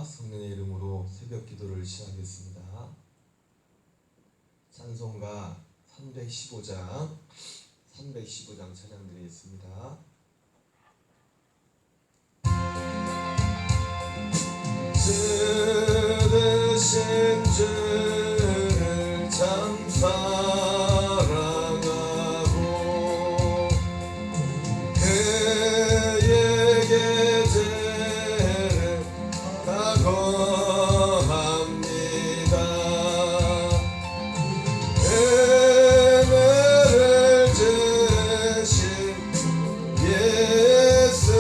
성령의 이름으로 새벽 기도를 시작하겠습니다. 찬송가 315장 찬양 드리겠습니다. 주 되신 주를 참 사랑하고 그에게 죄를 각오합니다. 은혜를 주신 예수시니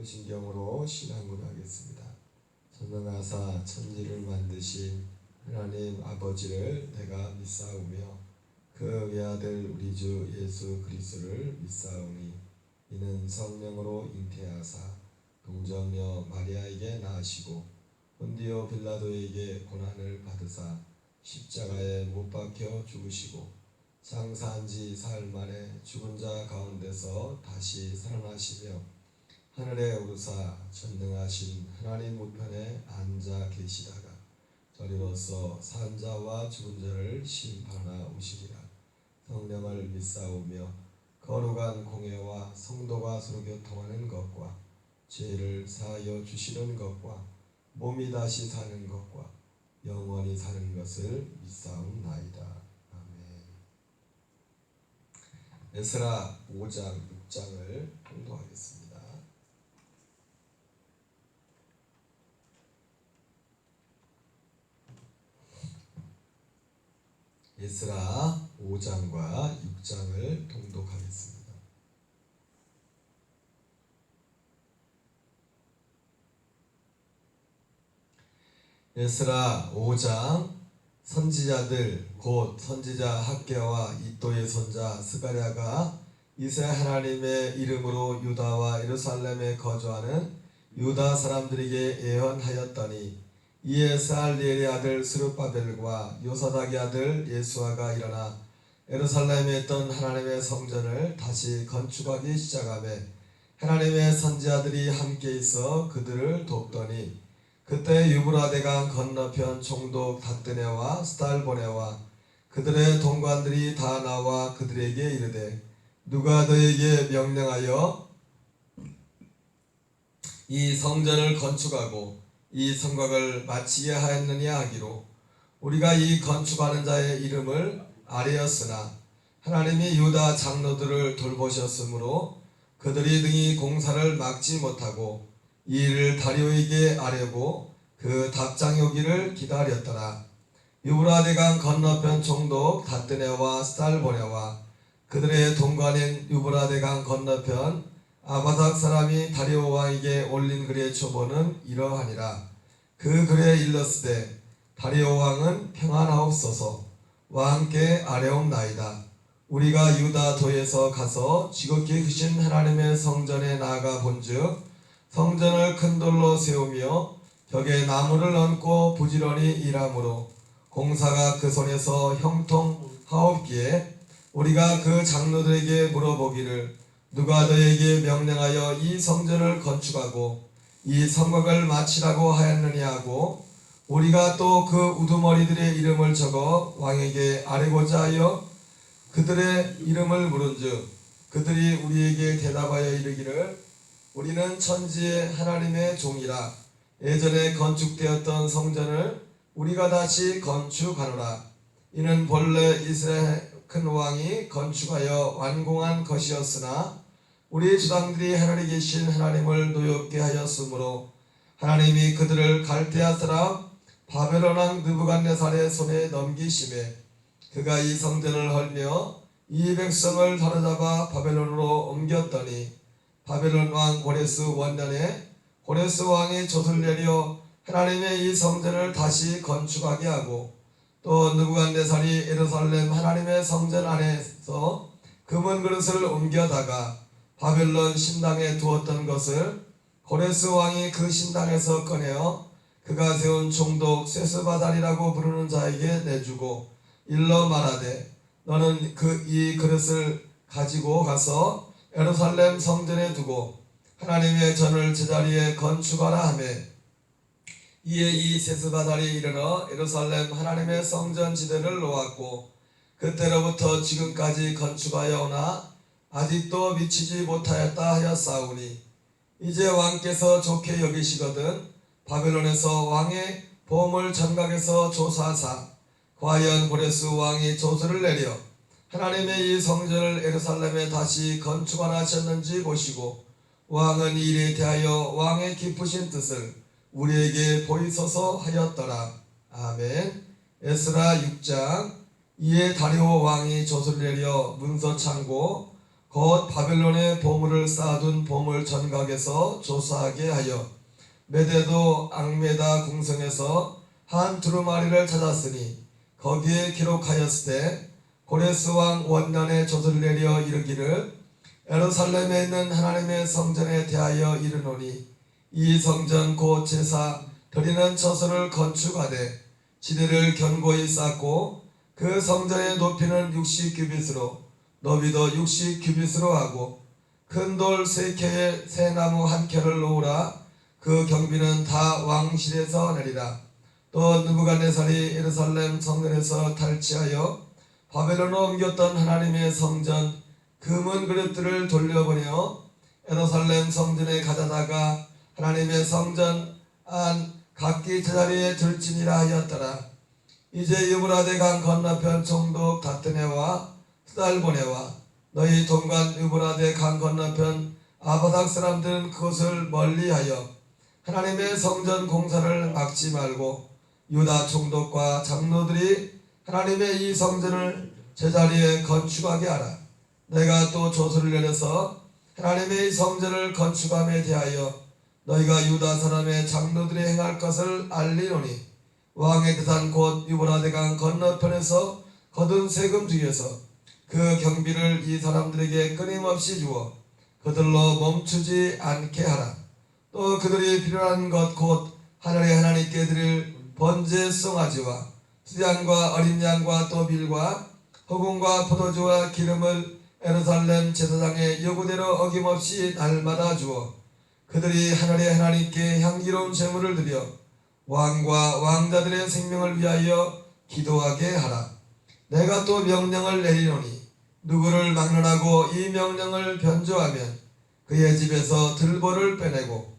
신경으로 신앙을 하겠습니다. 전능하사 천지를 만드신 하나님 아버지를 내가 믿사오며 그 외아들 우리 주 예수 그리스도를 믿사오니 이는 성령으로 잉태하사 동정녀 마리아에게 낳으시고 본디오 빌라도에게 고난을 받으사 십자가에 못 박혀 죽으시고 장사한 지 사흘 만에 죽은 자 가운데서 다시 살아나시며 하늘에 오르사 전능하신 하나님 우편에 앉아 계시다가 저리로서 산 자와 죽은 자를 심판하러 오시리라. 성령을 믿사오며 거룩한 공예와 성도가 서로 교통하는 것과 죄를 사하여 주시는 것과 몸이 다시 사는 것과 영원히 사는 것을 믿사옵나이다. 아멘. 에스라 5장 6장을 공독하겠습니다. 에스라 5장과 6장을 통독하겠습니다. 에스라 5장 선지자들 곧 선지자 학개와 이또의 손자 스가랴가 이스라엘 하나님의 이름으로 유다와 예루살렘에 거주하는 유다 사람들에게 예언하였더니 이에 스알리엘의 아들 스룹바벨과 요사닥의 아들 예수아가 일어나 예루살렘에 있던 하나님의 성전을 다시 건축하기 시작하며 하나님의 선지자들이 함께 있어 그들을 돕더니 그때 유브라데강 건너편 총독 닷드네와 스달보네와 그들의 동관들이 다 나와 그들에게 이르되 누가 너에게 명령하여 이 성전을 건축하고 이 성곽을 마치게 하였느냐 하기로 우리가 이 건축하는 자의 이름을 아뢰었으나 하나님이 유다 장로들을 돌보셨으므로 그들이 등이 공사를 막지 못하고 이 일을 다리오에게 아뢰고 그 답장이 오기를 기다렸더라. 유브라데강 건너편 총독 다뜨네와 스달보네와 그들의 동관인 유브라데강 건너편 아바삭 사람이 다리오 왕에게 올린 글의 초본은 이러하니라. 그 글에 일렀으되 다리오 왕은 평안하옵소서. 왕께 아뢰옵나이다. 우리가 유다 도에서 가서 지극히 크신 하나님의 성전에 나아가 본즉 성전을 큰 돌로 세우며 벽에 나무를 얹고 부지런히 일하므로 공사가 그 손에서 형통하옵기에 우리가 그 장로들에게 물어보기를 누가 너에게 명령하여 이 성전을 건축하고 이 성곽을 마치라고 하였느냐 하고 우리가 또 그 우두머리들의 이름을 적어 왕에게 아뢰고자 하여 그들의 이름을 물은즉 그들이 우리에게 대답하여 이르기를 우리는 천지의 하나님의 종이라. 예전에 건축되었던 성전을 우리가 다시 건축하노라. 이는 본래 이스라엘 큰 왕이 건축하여 완공한 것이었으나 우리 조상들이 하늘에 계신 하나님을 노엽게 하였으므로 하나님이 그들을 갈대아 사람 바벨론 왕 느부갓네살의 손에 넘기심에 그가 이 성전을 헐며 이 백성을 사로잡아 바벨론으로 옮겼더니 바벨론 왕 고레스 원년에 고레스 왕이 돛을 내려 하나님의 이 성전을 다시 건축하게 하고 또 느부갓네살이 예루살렘 하나님의 성전 안에서 금은 그릇을 옮겨다가 바벨론 신당에 두었던 것을 고레스 왕이 그 신당에서 꺼내어 그가 세운 총독 세스바달이라고 부르는 자에게 내주고 일러 말하되 너는 이 그릇을 가지고 가서 예루살렘 성전에 두고 하나님의 전을 제자리에 건축하라 하며 이에 이 세스바달이 이르러 예루살렘 하나님의 성전 지대를 놓았고 그때로부터 지금까지 건축하여 오나 아직도 미치지 못하였다 하였사오니 이제 왕께서 좋게 여기시거든 바벨론에서 왕의 보물 전각에서 조사하사 과연 고레스 왕이 조서를 내려 하나님의 이 성전을 예루살렘에 다시 건축하라 하셨는지 보시고 왕은 이 일에 대하여 왕의 깊으신 뜻을 우리에게 보이소서 하였더라. 아멘. 에스라 6장. 이에 다리오 왕이 조서를 내려 문서 창고 곧 바벨론의 보물을 쌓아둔 보물 전각에서 조사하게 하여 메데도 앙메다 궁성에서 한 두루마리를 찾았으니 거기에 기록하였으되 고레스 왕 원년에 조서를 내려 이르기를 예루살렘에 있는 하나님의 성전에 대하여 이르노니 이 성전 곧 제사 드리는 처소를 건축하되 지대를 견고히 쌓고 그 성전의 높이는 60규빗으로 너비도 60규빗으로 하고 큰 돌 3켜에 새 나무 1켜를 놓으라. 그 경비는 다 왕실에서 내리라. 또 느부갓네살이 예루살렘 성전에서 탈취하여 바벨론으로 옮겼던 하나님의 성전 금은 그릇들을 돌려보내어 예루살렘 성전에 가져다가 하나님의 성전 안 각기 제자리에 들지니라 하였더라. 이제 유브라데강 건너편 총독 다뜨네와 스달보네와 너희 동관 유브라데 강 건너편 아바삭 사람들은 그것을 멀리하여 하나님의 성전 공사를 막지 말고 유다 총독과 장로들이 하나님의 이 성전을 제자리에 건축하게 하라. 내가 또 조서를 내려서 하나님의 이 성전을 건축함에 대하여 너희가 유다 사람의 장로들이 행할 것을 알리노니 왕의 대산 곧 유브라데강 건너편에서 거둔 세금 중에서 그 경비를 이 사람들에게 끊임없이 주어 그들로 멈추지 않게 하라. 또 그들이 필요한 것 곧 하늘의 하나님께 드릴 번제 송아지와 수양과 어린 양과 또 밀과 허공과 포도주와 기름을 예루살렘 제사장의 요구대로 어김없이 날마다 주어 그들이 하늘의 하나님께 향기로운 제물을 드려 왕과 왕자들의 생명을 위하여 기도하게 하라. 내가 또 명령을 내리노니 누구를 막론하고 이 명령을 변조하면 그의 집에서 들보를 빼내고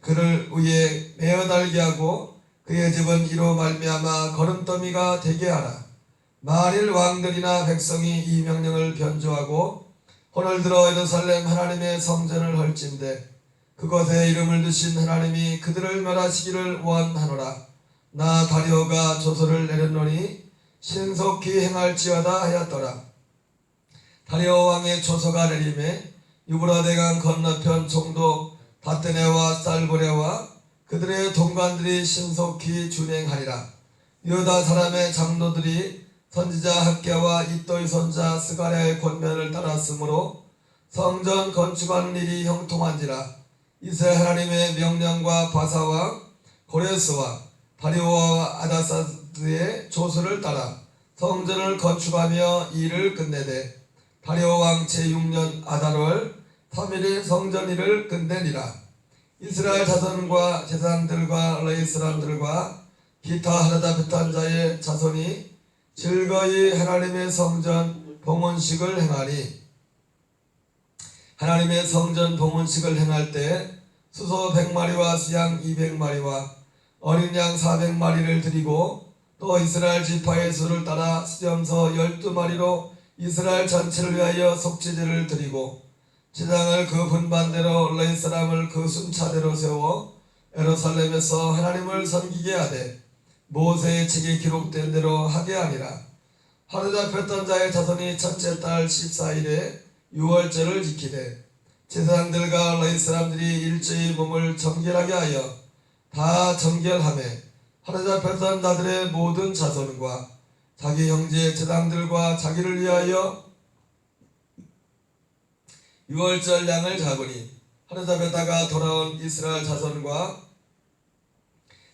그를 위에 메어 달게 하고 그의 집은 이로 말미암아 거름더미가 되게 하라. 만일 왕들이나 백성이 이 명령을 변조하고 혼을 들어 예루살렘 하나님의 성전을 헐진대 그것에 이름을 두신 하나님이 그들을 멸하시기를 원하노라. 나 다리오가 조서를 내렸노니 신속히 행할지어다 하였더라. 다리오 왕의 조서가 내림에 유브라데강 건너편 총독 다테네와 살보레와 그들의 동관들이 신속히 준행하리라. 유다 사람의 장로들이 선지자 학개와 이또의 손자 스가랴의 권면을 따랐으므로 성전 건축하는 일이 형통한지라. 이세 하나님의 명령과 바사와 고레스와 다리오와 아다사드의 조서를 따라 성전을 건축하며 일을 끝내되 다리오 왕 제6년 아달월 3일에 성전 일을 끝내니라. 이스라엘 자손과 제사장들과 레위 사람들과 기타 하나다 베탄 자의 자손이 즐거이 하나님의 성전 봉헌식을 행하니 하나님의 성전 봉헌식을 행할 때 수소 100마리와 수양 200마리와 어린 양 400마리를 드리고 또 이스라엘 지파의 수를 따라 수염소 12마리로 이스라엘 전체를 위하여 속죄제를 드리고 제장을 그 분반대로 레위 사람을 그 순차대로 세워 예루살렘에서 하나님을 섬기게 하되 모세의 책에 기록된 대로 하게 하니라. 하루 잡혔던 자의 자손이 첫째 달 14일에 유월절을 지키되 제사장들과 레위 사람들이 일제히 몸을 정결하게 하여 다 정결하매 하루 잡혔던 자들의 모든 자손과 자기 형제 제사장들과 자기를 위하여 유월절 양을 잡으니 하루 잡혔다가 돌아온 이스라엘 자손과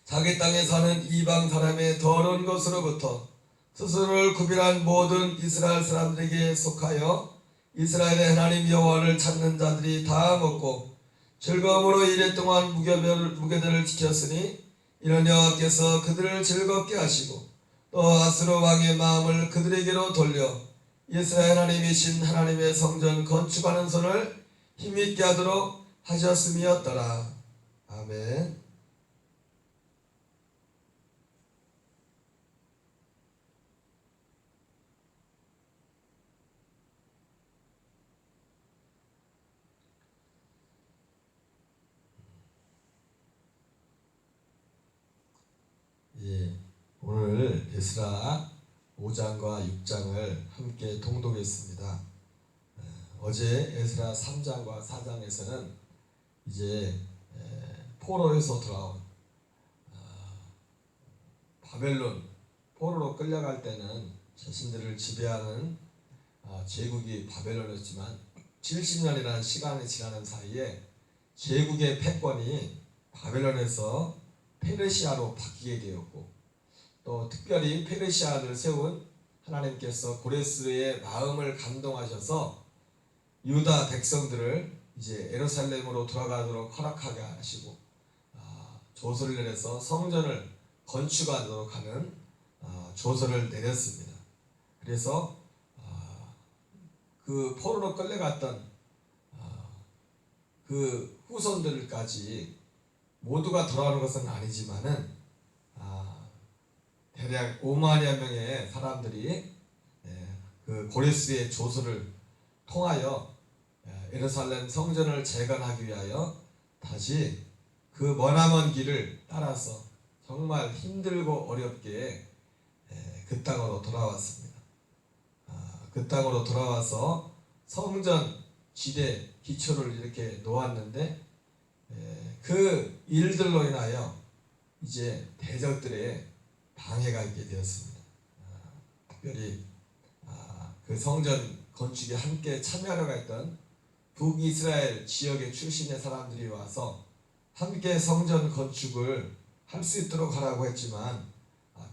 자기 땅에 사는 이방 사람의 더러운 것으로부터 스스로를 구별한 모든 이스라엘 사람들에게 속하여 이스라엘의 하나님 여호와를 찾는 자들이 다 먹고 즐거움으로 이래 동안 무교대를 지켰으니 이런 여호와께서 그들을 즐겁게 하시고 또 아스로 왕의 마음을 그들에게로 돌려 이스라엘 하나님이신 하나님의 성전 건축하는 손을 힘있게 하도록 하셨음이었더라. 아멘. 예, 오늘 에스라 5장과 6장을 함께 통독했습니다. 어제 에스라 3장과 4장에서는 이제 포로에서 돌아온 바벨론 포로로 끌려갈 때는 자신들을 지배하는 제국이 바벨론이었지만 70년이라는 시간이 지나는 사이에 제국의 패권이 바벨론에서 페르시아로 바뀌게 되었고 또 특별히 페르시아를 세운 하나님께서 고레스의 마음을 감동하셔서 유다 백성들을 이제 예루살렘으로 돌아가도록 허락하게 하시고 조서를 내려서 성전을 건축하도록 하는 조서를 내렸습니다. 그래서 그 포로로 끌려갔던 그 후손들까지 모두가 돌아오는 것은 아니지만은 대략 5만여 명의 사람들이 그 고레스의 조서를 통하여 예루살렘 성전을 재건하기 위하여 다시 그 머나먼 길을 따라서 정말 힘들고 어렵게 그 땅으로 돌아왔습니다. 그 땅으로 돌아와서 성전 지대 기초를 이렇게 놓았는데 그 일들로 인하여 이제 대적들의 방해가 있게 되었습니다. 특별히 그 성전 건축에 함께 참여하려고 했던 북이스라엘 지역의 출신의 사람들이 와서 함께 성전 건축을 할 수 있도록 하라고 했지만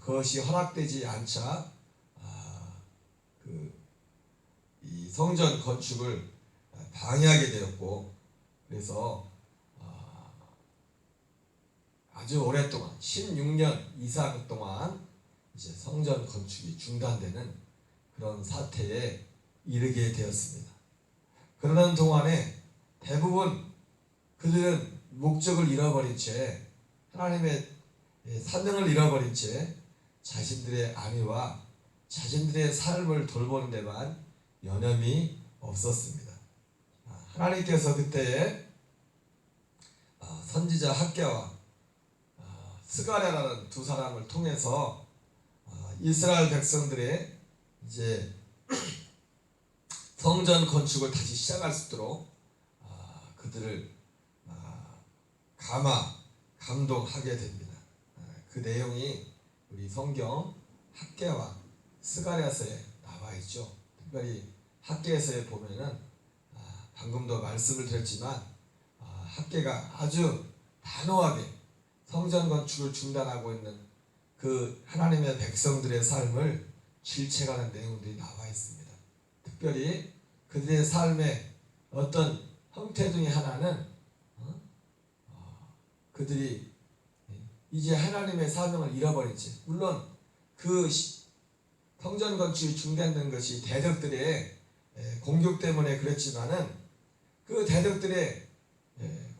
그것이 허락되지 않자 이 성전 건축을 방해하게 되었고 그래서 아주 오랫동안 16년 이상 동안 이제 성전 건축이 중단되는 그런 사태에 이르게 되었습니다. 그러는 동안에 대부분 그들은 목적을 잃어버린 채, 하나님의 사명을 잃어버린 채 자신들의 안위와 자신들의 삶을 돌보는 데만 여념이 없었습니다. 하나님께서 그때에 선지자 학개와 스가랴라는 두 사람을 통해서 이스라엘 백성들의 이제 성전 건축을 다시 시작할 수 있도록 그들을 감동하게 됩니다. 그 내용이 우리 성경 학개와 스가랴서에 나와 있죠. 특별히 학개서에 보면은 방금도 말씀을 드렸지만 학개가 아주 단호하게 성전 건축을 중단하고 있는 그 하나님의 백성들의 삶을 질책하는 내용들이 나와 있습니다. 특별히 그들의 삶의 어떤 형태 중에 하나는 그들이 이제 하나님의 사명을 잃어버린 채, 물론 그 성전 건축이 중단된 것이 대적들의 공격 때문에 그랬지만은 그 대적들의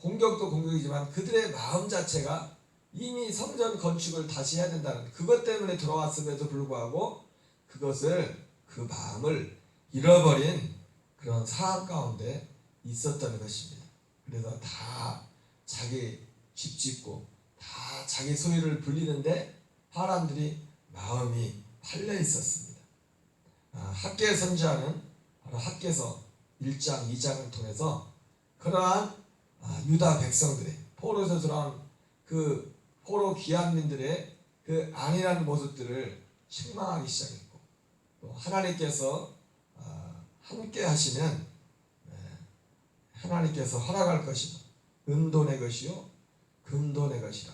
공격도 공격이지만 그들의 마음 자체가 이미 성전 건축을 다시 해야 된다는 그것 때문에 들어왔음에도 불구하고 그 마음을 잃어버린 그런 상황 가운데 있었던 것입니다. 그래서 다 자기 집 짓고 다 자기 소유를 불리는데 사람들이 마음이 팔려 있었습니다. 학개 선지자는 바로 학개서 1장, 2장을 통해서 그러한 유다 백성들의 포로에서 들어온 그 포로 귀환민들의 그 안일한 모습들을 책망하기 시작했고, 또 하나님께서 함께 하시면 하나님께서 허락할 것이며 은돈의 것이요 금돈의 것이라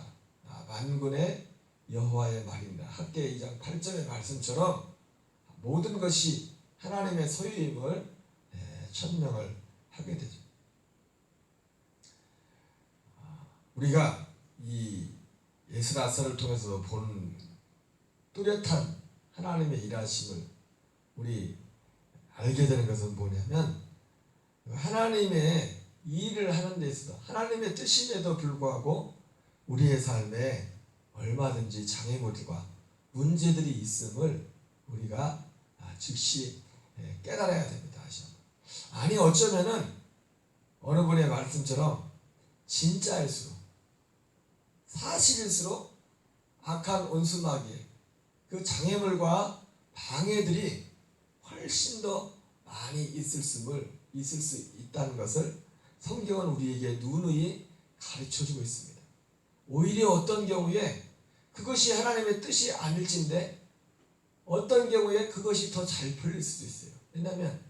만군의 여호와의 말입니다. 학개 2장 8절의 말씀처럼 모든 것이 하나님의 소유임을 천명을 하게 되죠. 우리가 이 에스라서를 통해서 본 뚜렷한 하나님의 일하심을 우리 알게 되는 것은 뭐냐면, 하나님의 일을 하는 데 있어서 하나님의 뜻임에도 불구하고 우리의 삶에 얼마든지 장애물과 문제들이 있음을 우리가 즉시 깨달아야 됩니다. 아니 어쩌면은 어느 분의 말씀처럼 진짜일수록 사실일수록 악한 원수마귀의 그 장애물과 방해들이 훨씬 더 많이 있을 수 있다는 것을 성경은 우리에게 누누이 가르쳐주고 있습니다. 오히려 어떤 경우에 그것이 하나님의 뜻이 아닐진데 어떤 경우에 그것이 더 잘 풀릴 수도 있어요. 왜냐하면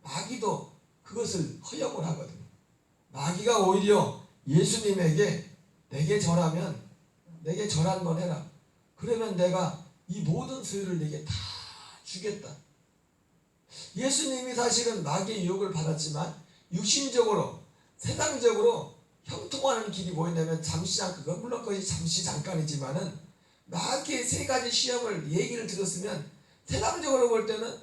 마귀도 그것을 허용을 하거든요. 마귀가 오히려 예수님에게 내게 절하면 내게 절 한번 해라. 그러면 내가 이 모든 소유를 내게 다 주겠다. 예수님이 사실은 마귀의 유혹을 받았지만 육신적으로 세상적으로 형통하는 길이 뭐였냐면 그건 물론 그것이 잠시 잠깐이지만은 마귀의 세 가지 시험을 얘기를 들었으면 세상적으로 볼 때는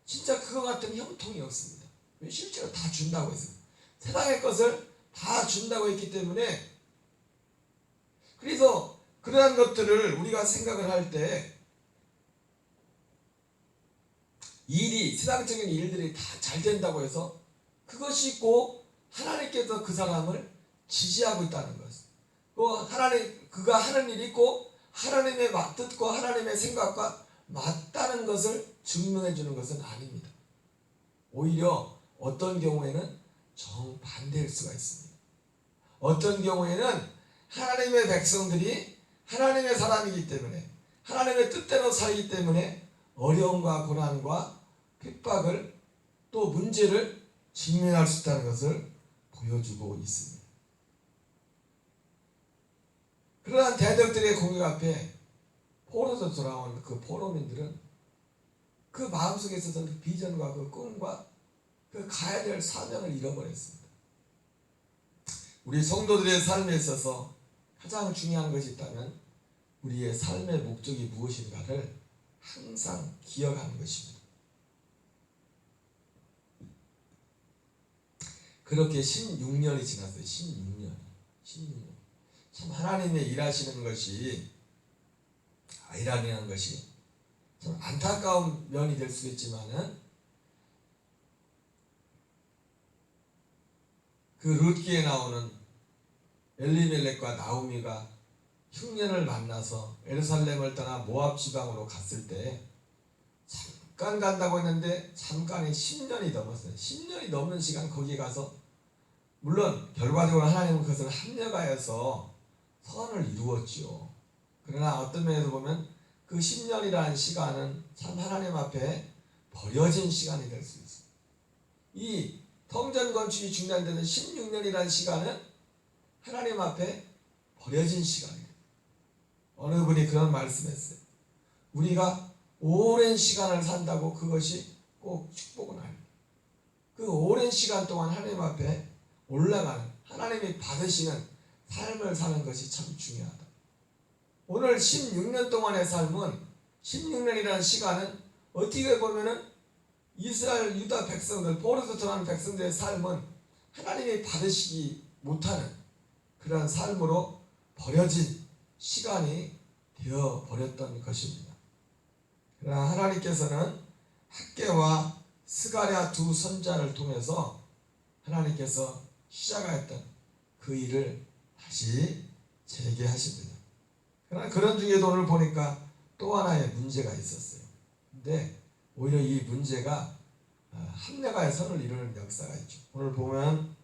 진짜 그거 같은 형통이 없습니다. 왜? 실제로 다 준다고 했어요. 세상의 것을 다 준다고 했기 때문에. 그래서 그러한 것들을 우리가 생각을 할 때 세상적인 일들이 다 잘 된다고 해서 그것이 꼭 하나님께서 그 사람을 지지하고 있다는 것. 그가 하는 일이 꼭 하나님의 뜻과 하나님의 생각과 맞다는 것을 증명해 주는 것은 아닙니다. 오히려 어떤 경우에는 정반대일 수가 있습니다. 어떤 경우에는 하나님의 백성들이 하나님의 사람이기 때문에 하나님의 뜻대로 살기 때문에 어려움과 고난과 핍박을 또 문제를 직면할 수 있다는 것을 보여주고 있습니다. 그러한 대적들의 공격 앞에 포로에서 돌아온 그 포로민들은 그 마음속에 있었던 그 비전과 그 꿈과 그 가야 될 사명을 잃어버렸습니다. 우리 성도들의 삶에 있어서 가장 중요한 것이 있다면 우리의 삶의 목적이 무엇인가를 항상 기억하는 것입니다. 그렇게 16년이 지났어요. 16년. 참 하나님의 일하시는 것이 참 안타까운 면이 될 수 있지만은 그 룻기에 나오는 엘리멜렉과 나오미가 흉년을 만나서 예루살렘을 떠나 모압 지방으로 갔을 때 잠깐 간다고 했는데 잠깐이 10년이 넘었어요. 10년이 넘는 시간 거기에 가서 물론 결과적으로 하나님은 그것을 합력하여서 선을 이루었지요. 그러나 어떤 면에서 보면 그 10년이라는 시간은 참 하나님 앞에 버려진 시간이 될 수 있어요. 이 성전 건축이 중단되는 16년이라는 시간은 하나님 앞에 버려진 시간이에요. 어느 분이 그런 말씀했어요. 우리가 오랜 시간을 산다고 그것이 꼭 축복은 아닙니다. 그 오랜 시간 동안 하나님 앞에 올라가는, 하나님이 받으시는 삶을 사는 것이 참 중요하다. 오늘 16년 동안의 삶은, 16년이라는 시간은 어떻게 보면은 이스라엘 유다 백성들, 포로에서 들어간 백성들의 삶은 하나님이 받으시기 못하는 그런 삶으로 버려진 시간이 되어 버렸던 것입니다. 그러나 하나님께서는 학개와 스가랴 두 선자를 통해서 하나님께서 시작하였던 그 일을 다시 재개하십니다. 그러나 그런 중에도 오늘 보니까 또 하나의 문제가 있었어요. 근데 오히려 이 문제가 합력하여 선을 이루는 역사가 있죠. 오늘 보면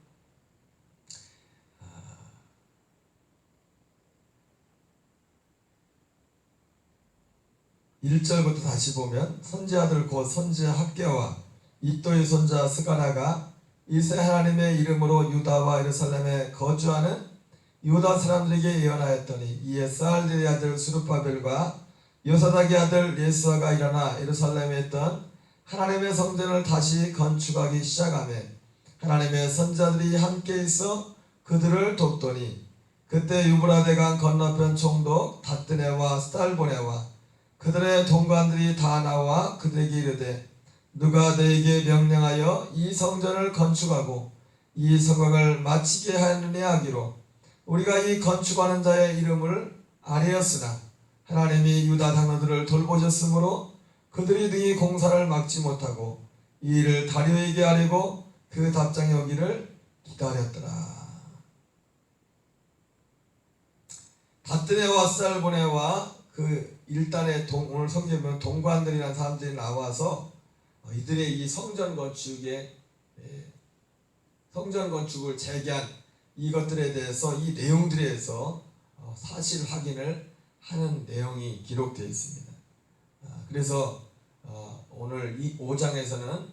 1절부터 다시 보면 선지자들 곧 선지자 학개와 이또의 손자 스가랴가 이세 하나님의 이름으로 유다와 예루살렘에 거주하는 유다 사람들에게 예언하였더니 이에 스알디엘의 아들 스룹바벨과 요사닥의 아들 예수아가 일어나 예루살렘에 있던 하나님의 성전을 다시 건축하기 시작하며 하나님의 선지자들이 함께 있어 그들을 돕더니 그때 유브라데강 건너편 총독 다뜨네와 스달보네와 그들의 동관들이 다 나와 그들에게 이르되 누가 너에게 명령하여 이 성전을 건축하고 이 성곽을 마치게 하느냐 하기로 우리가 이 건축하는 자의 이름을 아뢰었으나 하나님이 유다 장로들을 돌보셨으므로 그들이 등이 공사를 막지 못하고 이 일을 다리오에게 아뢰고 그 답장이 오기를 기다렸더라. 다뜨네와 스달보네와 그 일단의 오늘 성경에 보면 동관들이라는 사람들이 나와서 이들의 이 성전 건축을 재개한 이것들에 대해서 이 내용들에 대해서 사실 확인을 하는 내용이 기록되어 있습니다. 그래서 오늘 이 5장에서는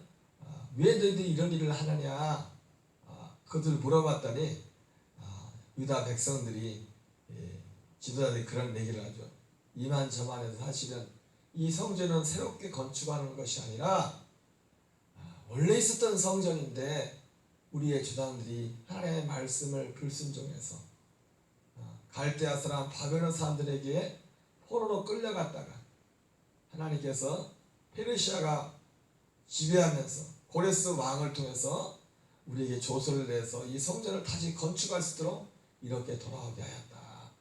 왜 너희들이 이런 일을 하느냐 그것을 물어봤더니 유다 백성들이 지도자들이 그런 얘기를 하죠. 이만저만해서 사실은 이 성전은 새롭게 건축하는 것이 아니라 원래 있었던 성전인데 우리의 조상들이 하나님의 말씀을 불순종해서 갈대아 사람 바벨론 사람들에게 포로로 끌려갔다가 하나님께서 페르시아가 지배하면서 고레스 왕을 통해서 우리에게 조서를 내서 이 성전을 다시 건축할 수 있도록 이렇게 돌아오게 하였다.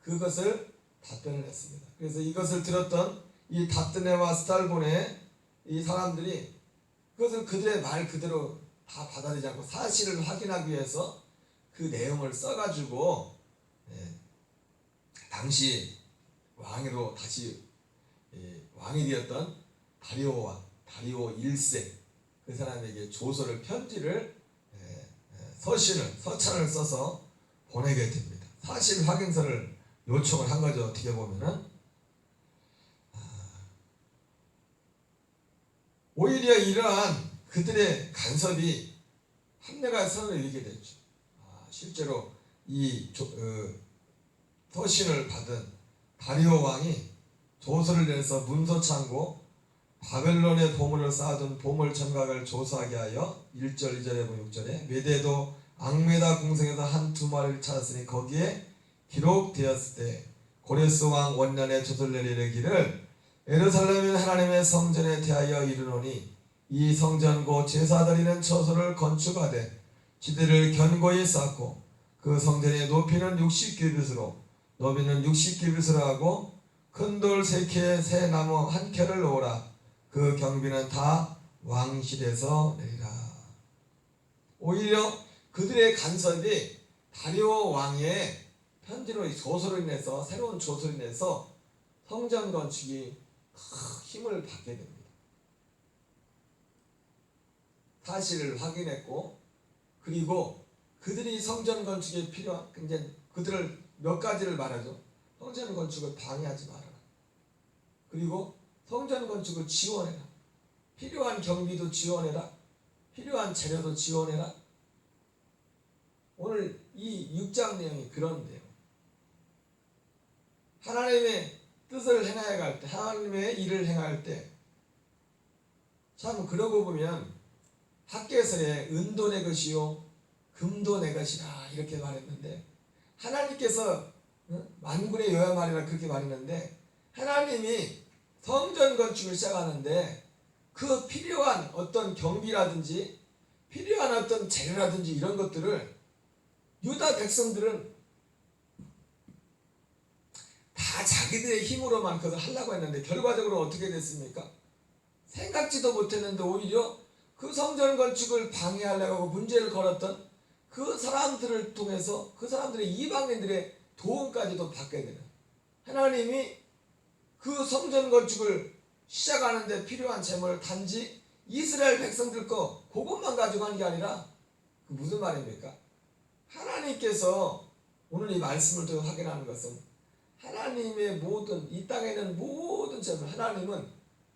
그것을 답변을 했습니다. 그래서 이것을 들었던 이 다뜨네와 스달보네 이 사람들이 그것을 그들의 말 그대로 다 받아들이지 않고 사실을 확인하기 위해서 그 내용을 써가지고 당시 왕으로 다시 왕이 되었던 다리오 1세 그 사람에게 조서를 편지를 서찬을 써서 보내게 됩니다. 사실 확인서를 요청을 한 거죠. 어떻게 보면은 오히려 이러한 그들의 간섭이 합력한 선을 이루게 됐죠. 실제로 이 서신을 받은 다리오 왕이 조서를 내서 문서 창고 바벨론의 보물을 쌓아둔 보물 청각을 조사하게 하여 1절 2절에 보면 6절에 메대도 앙메다 궁성에서 한 두 마리를 찾았으니 거기에 기록되었을 때 고레스 왕 원년에 조서를 내리기를 예루살렘인 하나님의 성전에 대하여 이르노니 이 성전 곧 제사 드리는 처소를 건축하되 지대를 견고히 쌓고 그 성전의 높이는 60규빗으로 너비는 60규빗으로 하고 큰 돌 3켜에 새 나무 1켜를 놓으라. 그 경비는 다 왕실에서 내리라. 오히려 그들의 간섭이 다리오 왕의 편지로 조서로 인해서 새로운 조서로 인해서 성전 건축이 힘을 받게 됩니다. 사실을 확인했고, 그리고 그들이 성전 건축에 필요한, 이제 그들을 몇 가지를 말하죠. 성전 건축을 방해하지 말아라. 그리고 성전 건축을 지원해라. 필요한 경비도 지원해라. 필요한 재료도 지원해라. 오늘 이 6장 내용이 그런데요. 하나님의 뜻을 행하여 갈 때, 하나님의 일을 행할 때, 참 그러고 보면 학개서에 은도 내 것이요 금도 내 것이라 이렇게 말했는데, 하나님께서 만군의 여호와말이라 그렇게 말했는데, 하나님이 성전 건축을 시작하는데 그 필요한 어떤 경비라든지 필요한 어떤 재료라든지 이런 것들을 유다 백성들은 다 자기들의 힘으로만 그것을 하려고 했는데 결과적으로 어떻게 됐습니까? 생각지도 못했는데 오히려 그 성전 건축을 방해하려고 하고 문제를 걸었던 그 사람들을 통해서 그 사람들의 이방인들의 도움까지도 받게 되는, 하나님이 그 성전 건축을 시작하는데 필요한 재물을 단지 이스라엘 백성들 거 그것만 가지고 하는 게 아니라, 그 무슨 말입니까? 하나님께서 오늘 이 말씀을 통해 확인하는 것은 하나님의 모든 이 땅에 있는 모든 재물, 하나님은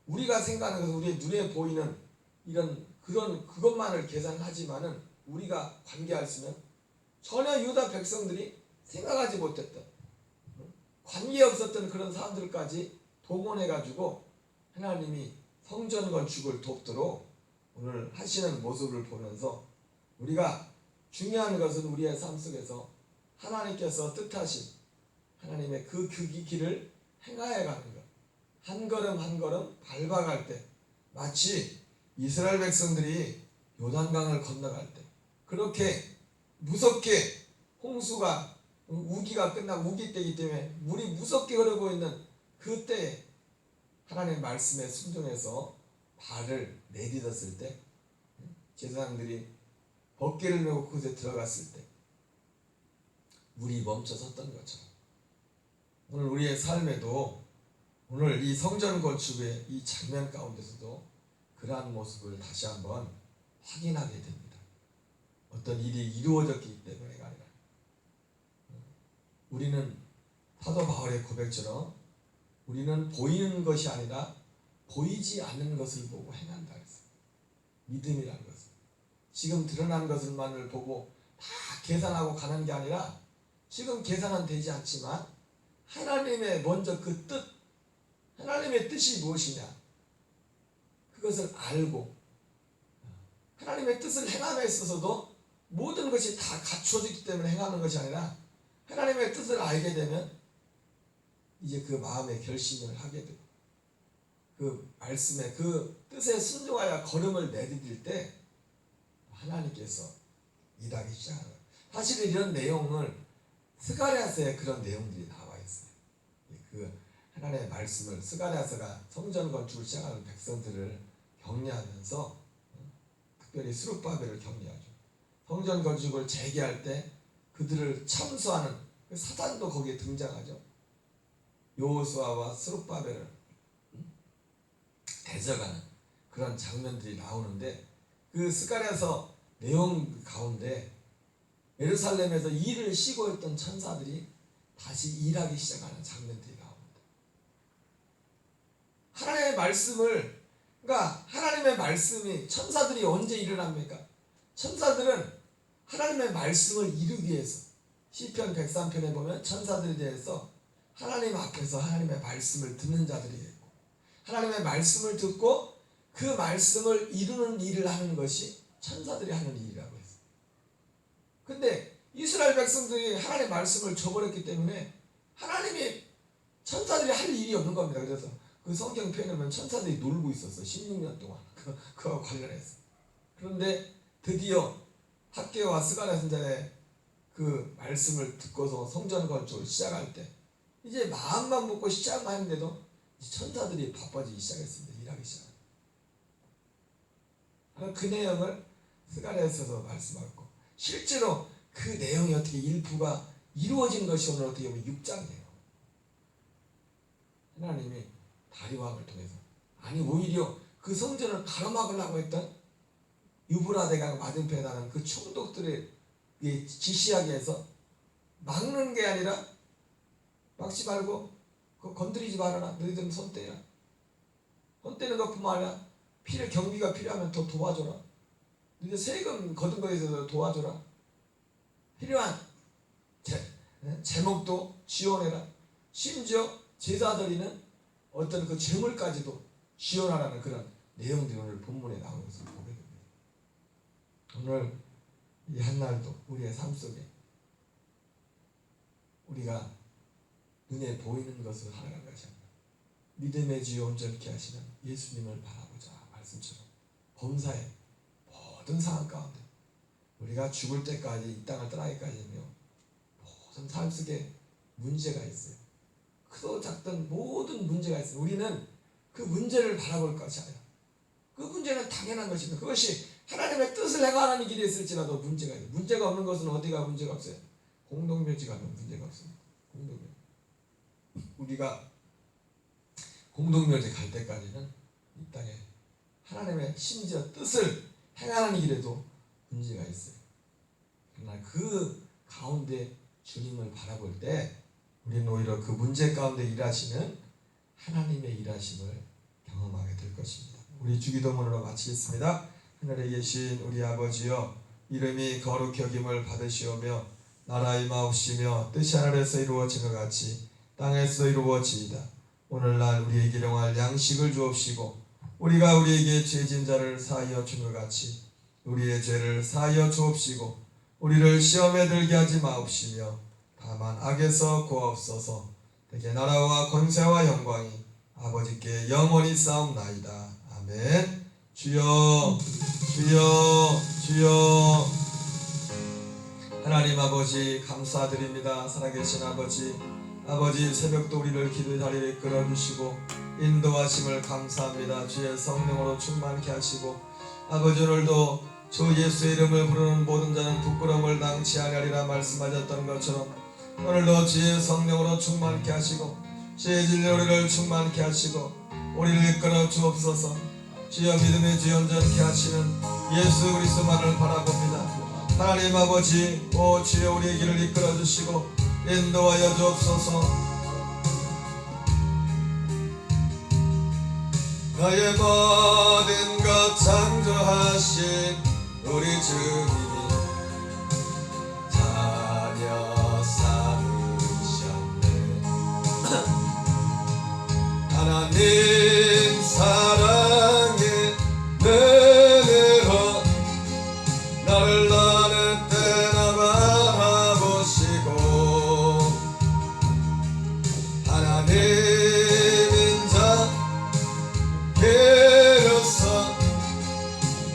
우리가 생각하는 것은 우리의 눈에 보이는 이런 그것만을 계산하지만은 우리가 관계할 수 있는 전혀 유다 백성들이 생각하지 못했던 관계 없었던 그런 사람들까지 동원해 가지고 하나님이 성전 건축을 돕도록 오늘 하시는 모습을 보면서 우리가 중요한 것은 우리의 삶 속에서 하나님께서 뜻하신 하나님의 그 길을 행하여 가는 것, 한 걸음 한 걸음 밟아갈 때 마치 이스라엘 백성들이 요단강을 건너갈 때 그렇게 무섭게 홍수가 우기가 끝나고 우기 때이기 때문에 물이 무섭게 흐르고 있는 그때 하나님의 말씀에 순종해서 발을 내딛었을 때 제사장들이 벗개를 메고 그곳에 들어갔을 때 물이 멈춰 섰던 것처럼 오늘 우리의 삶에도 오늘 이 성전 건축의 이 장면 가운데서도 그러한 모습을 다시 한번 확인하게 됩니다. 어떤 일이 이루어졌기 때문에가 아니라 우리는 사도 바울의 고백처럼 우리는 보이는 것이 아니라 보이지 않는 것을 보고 행한다 그랬어요. 믿음이라는 것은 지금 드러난 것을만을 보고 다 계산하고 가는 게 아니라 지금 계산은 되지 않지만 하나님의 먼저 그 뜻, 하나님의 뜻이 무엇이냐 그것을 알고 하나님의 뜻을 행함에 있어서도 모든 것이 다 갖추어졌기 때문에 행하는 것이 아니라 하나님의 뜻을 알게 되면 이제 그 마음의 결심을 하게 되고 그 말씀에 그 뜻에 순종하여 걸음을 내디딜 때 하나님께서 일하기 시작하는 거예요. 사실 이런 내용을 스가랴서에 그런 내용들이 나와 있어요. 그 하나님의 말씀을 스가랴서가 성전 건축을 시작하는 백성들을 격려하면서 특별히 스룹바벨을 격려하죠. 성전 건축을 재개할 때 그들을 참수하는 그 사단도 거기에 등장하죠. 여호수아와 스룹바벨을 대적하는 그런 장면들이 나오는데 그 스가랴서 내용 가운데 예루살렘에서 일을 쉬고 있던 천사들이 다시 일하기 시작하는 장면들이 나옵니다. 하나님의 말씀을 그러니까 하나님의 말씀이 천사들이 언제 일을 합니까? 천사들은 하나님의 말씀을 이루기 위해서 시편 103편에 보면 천사들에 대해서 하나님 앞에서 하나님의 말씀을 듣는 자들이 있고 하나님의 말씀을 듣고 그 말씀을 이루는 일을 하는 것이 천사들이 하는 일이라고 했어요. 근데 이스라엘 백성들이 하나님의 말씀을 저버렸기 때문에 하나님이 천사들이 할 일이 없는 겁니다. 그래서 그 성경 표현에 보면 천사들이 놀고 있었어. 16년 동안 그와 관련해서. 그런데 드디어 학개와 스가랴 선지자의 그 말씀을 듣고서 성전 건축을 시작할 때 이제 마음만 먹고 시작하는데도 천사들이 바빠지기 시작했습니다. 일하기 시작합니다. 그 내용을 스가랴서에서 말씀하고 실제로 그 내용이 어떻게 일부가 이루어진 것이 오늘 어떻게 보면 6장이에요. 하나님이 다리왕을 통해서 아니 오히려 그 성전을 가로막으려고 했던 유브라데강 맞은편에 나는 그 총독들의 지시하게 해서 막는 게 아니라 막지 말고 그거 건드리지 말아라. 너희들은 손 떼라. 손 떼는 것뿐만 아니라 경비가 필요하면 더 도와줘라. 너희들 세금 거둔 거에 있어서 도와줘라. 필요한 제목도 지원해라. 심지어 제사 드리는 어떤 그 재물까지도 지원하라는 그런 내용들이 오늘 본문에 나오는 것을 보게 됩니다. 오늘 이 한날도 우리의 삶 속에 우리가 눈에 보이는 것을 하나간 것이 아니라 믿음의 주여 온전케 하시는 예수님을 바라보자 말씀처럼 범사의 모든 상황 가운데 우리가 죽을 때까지 이 땅을 떠나기까지는요 모든 삶 속에 문제가 있어요. 크도 작든 모든 문제가 있어요. 우리는 그 문제를 바라볼 것이 아니라 그 문제는 당연한 것입니다. 그것이 하나님의 뜻을 행하는 길이 있을지라도 문제가 있어요. 문제가 없는 것은 어디가 문제가 없어요? 공동묘지 가면 문제가 없습니다. 공동묘지. 우리가 공동묘지 갈 때까지는 이 땅에 하나님의 심지어 뜻을 행하는 길에도 문제가 있어요. 그러나 그 가운데 주님을 바라볼 때 우리는 오히려 그 문제 가운데 일하시는 하나님의 일하심을 경험하게 될 것입니다. 우리 주기도문으로 마치겠습니다. 하늘에 계신 우리 아버지여 이름이 거룩히 여김을 받으시오며 나라 임하옵시며 뜻이 하늘에서 이루어진 것 같이 땅에서 이루어지이다. 오늘날 우리에게 일용할 양식을 주옵시고 우리가 우리에게 죄진 자를 사하여 준 것 같이 우리의 죄를 사하여 주옵시고 우리를 시험에 들게 하지 마옵시며 다만 악에서 구하옵소서. 대개 나라와 권세와 영광이 아버지께 영원히 싸움나이다. 아멘. 주여 주여 주여. 하나님 아버지 감사드립니다. 살아계신 아버지 새벽도 우리를 기도의 자리에 이끌어주시고 인도하심을 감사합니다. 주의 성령으로 충만케 하시고 아버지 오늘도 주 예수의 이름을 부르는 모든 자는 부끄러움을 당치 아니하리라 말씀하셨던 것처럼 오늘도 주의 성령으로 충만케 하시고 주의 진리로 우리를 충만케 하시고 우리를 이끌어 주옵소서. 주여 믿음의 주 온전케 하시는 예수 그리스도만을 바라봅니다. 하나님 아버지 오 주여 우리의 길을 이끌어 주시고 인도하여 주옵소서. 나의 모든 것 창조하신 우리 주님이 자녀 삼으셨네. 하나님 사랑의 눈으로 나를 어느 때나 바라보시고 하나님인 자께로서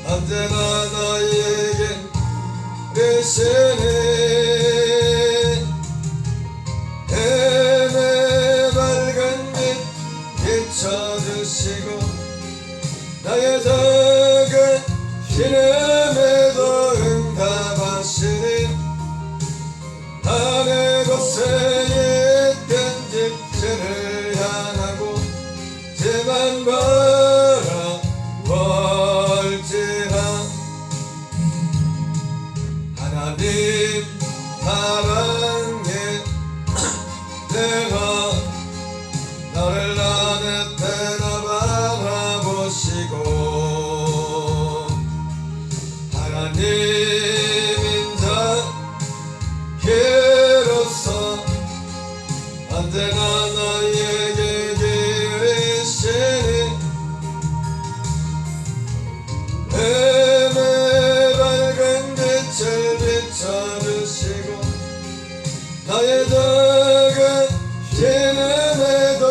언제나 너희에게 계시니 해내 밝은 빛 비춰주시고 나의 작은 기름에도 응답하시니 하늘 곳에 있던 집체를 향하고 제만 바라볼지라. 하나님 사랑에 내가 너를 어느 때나 바라보시고 하나님인 자께로서 언제나 너희에게 계시니 해내 밝은 빛을 비춰주시고 나의 작은 기름에도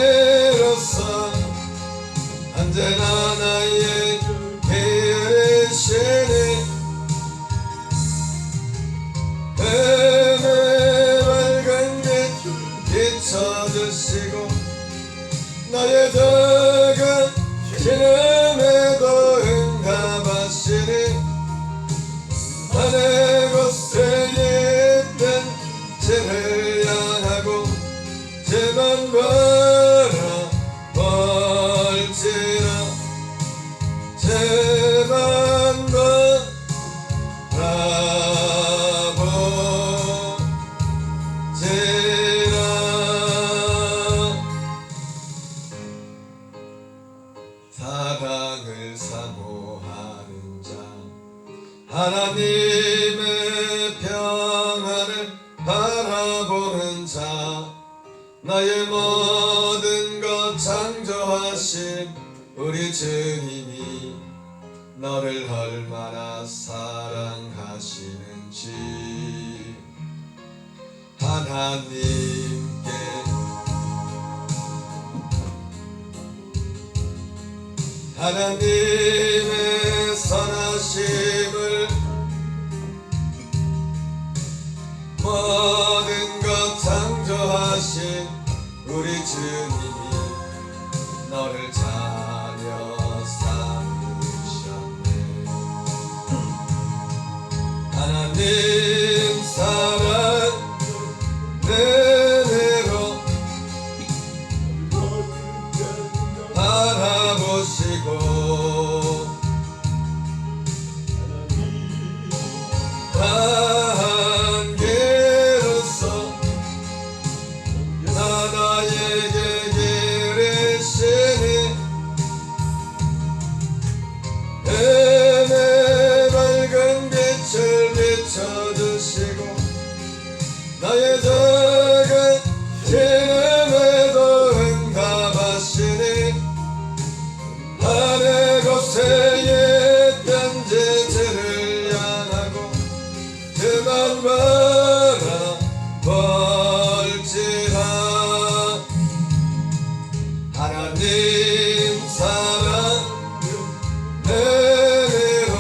인자께로서 언제나 나의 계시니 뱀의 밝은 빛 비춰주시고 나의 작은 신음에도 응답하시니 하늘 곳에 있던 죄를 향하고 죄만 바라볼지라 죄만 바라볼지라. 사랑을 사모하는 자 하나님의 평안을 바라보는 자 나의 모든 것 창조하신 우리 주님이 너를 얼마나 사랑하시는지 하나님의 선하심을 모든 것 창조하신 우리 주님이 너를 자녀 삼으셨네. 하나님 사랑 은혜로 바라보시고 단계로서 나에게 기르시니 뱀의 밝은 빛을 비춰주시고 나의 작은 신음에도 응답하시니 하늘 곳에 있던 죄를 향하고 그만 바라볼지라. 하나님 사랑 은혜로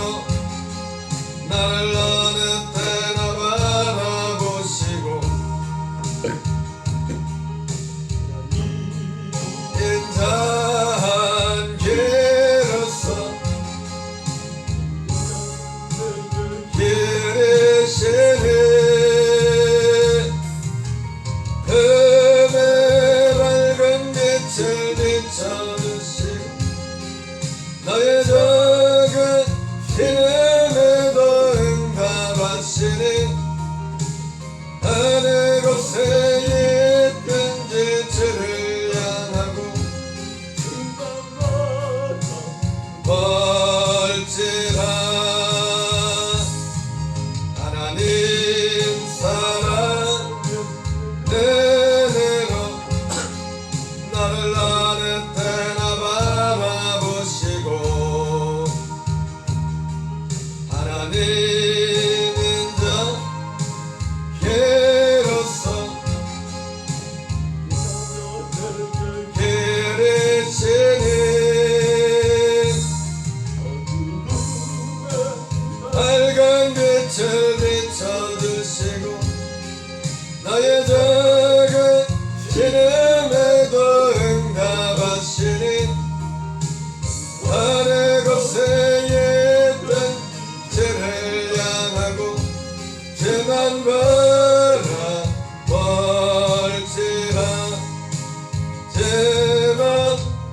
나를 어느 때나 바라보시고 인자한기로서 기르시니 흠의 밝은 빛을 비춰주시고 나의 작은 신음에도 응답하시니 하늘 곳에 있던 죄를 향하고 볼지라. 하나님 사랑 은혜로 나를 어느 때나 바라보시고 하나님 인자께로서 기르시니 밝은 빛을 비춰주시고 나의 작은 신음에도 응답하시니 하늘 곳에 있던 죄를 향하고 죄만 바라볼지라 죄만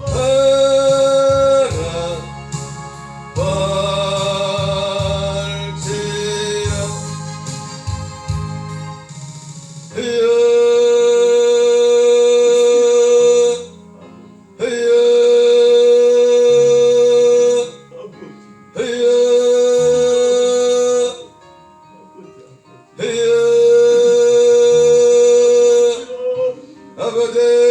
바라볼지라. 아버지